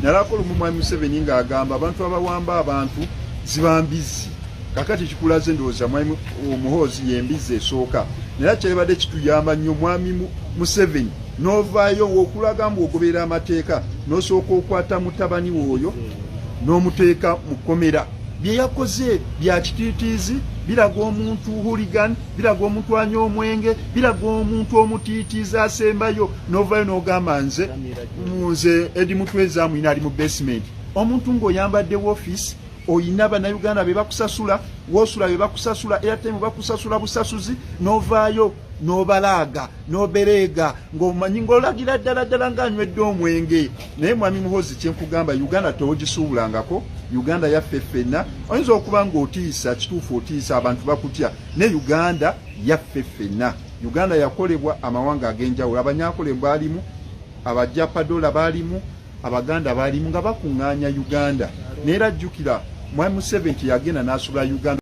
nalako lumumwami Museveni ng'agamba abantu abawamba abantu zibambizi kakati kikulaze ndowooza mwami Muhoozi yembize esooka naye kyebadde kituyamba nnyo mwami Museveni n'ovaayo okulaga mbu ogoberera amateeka n'osooka okwata mutabani w'oyo n'omuteeka mu kkomera bye yakoze bya kitiitiizi biraga omuntu hooligan biraga omuntu anywa omwenge biraga omuntu omutiitiizi asembayo n'ovaayo n'ogamba nze Edi Mutweza mwina ali mu basement omuntu ng'oyambadde woofiisi oyina bannayuganda be bakusasula woosula be bakusasula airtime bakusasula busasuzi n'ovaayo n'obalaaga n'obereega ng'omanyi ng'olagira ddala ng'anywedde omwenge naye mwami Muhoozi kyenkugamba Uganda tewogisuubulangako Uganda yaffe ffenna oyinza okuba ng'otiisa kituufu otiisa abantu bakutya ne Uganda yaffe ffenna Uganda yakolebwa amawanga ag'enjawulo abanyakole baalimu abajapadola baalimu abaganda baalimu nga bakuŋŋaanya Uganda neera jjukira mwami Museveni yagenda n'asula Uganda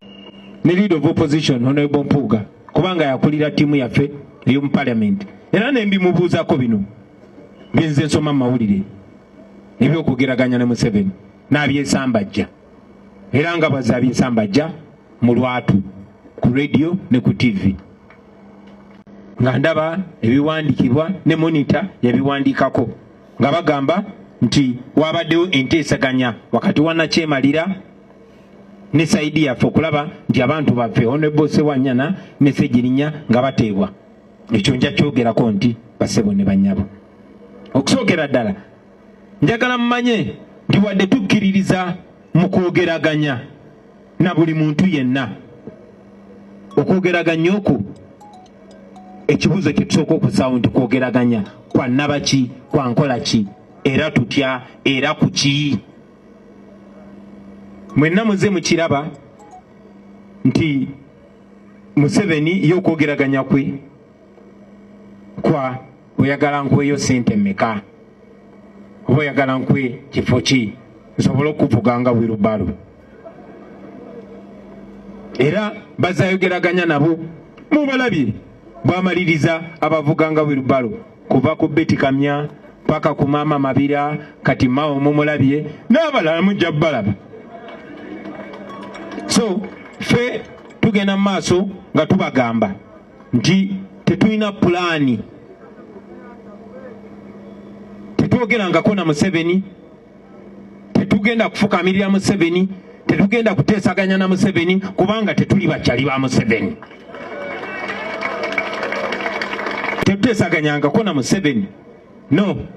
ne leader of opposition Honorable Mpuuga kubanga yakulira tiimu yaffe ey'omu parliament era ne mbimubuuzako bino byenze nsoma mu mawulire ebyokugeraganya ne Museveni n'abyesambajja era nga bwaza abyesambajja mu lwatu ku radio ne ku TV nga ndaba ebiwandikibwa ne monitor yabiwandikako nga bagamba nti wabaddewo enteesaganya wakati wa Nakyemalira ne Saidi yaffe okulaba nti abantu baffe Honorable Ssewanyana ne Ssegirinya nga bateebwa ekyo nja kyogerako nti bassebo ne bannyabo okusookera ddala njagala mmanye nti wadde tukkiririza mu kwogeraganya na buli muntu yenna okwogeraganya okwo ekibuuzo kye tusooka okusaawo nti kwogeraganya kwa nnabaki kwa nkola ki era tutya era ku ki mwenna muze mukiraba nti Museveni y'okwogeraganya kwe kwa oyagala nkweyo sente mmeka oba oyagala nkwe kifo ki nsobole okuvuga nga wirubalo era bazayogeraganya nabo mubalabye bwamaliriza abavuga nga wirubalo kuva ku Betty Kamya paka ku Maama Mabira kati Mao mumulabye n'abalala mujja balaba so fe tugenda mu maaso nga tubagamba nti tetulina pulaani tetwogerangako na Museveni tetugenda kufukamirira Museveni tetugenda kuteesaganya na Museveni kubanga tetuli bakyali ba Museveni tetuteesaganyangako na Museveni no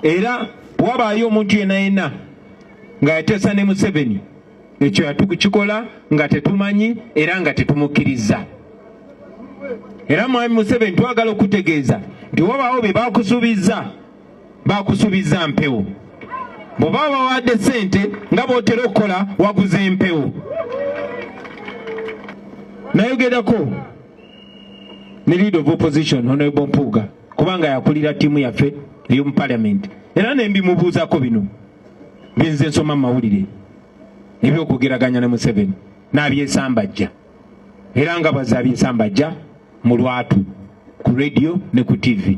era wabaayo omuntu yenna nga yateesa ne Museveni ekyo yatukikola nga tetumanyi era nga tetumukkiriza era mwami Museveni twagala okutegeeza nti wabaawo be bakusuubiza mpewo bw'oba bawadde ssente nga bw'otera okukola waguze empewo nayogerako ne leader of opposition Honorable Mpuuga kubanga yakulira tiimu yaffe ey'omu parliament era ne mbimubuuzako bino byenze nsoma mu mawulire ebyokugeraganya ne Museveni n'abyesambajja era nga bwaza abyesambajja mu lwatu ku radio ne ku TV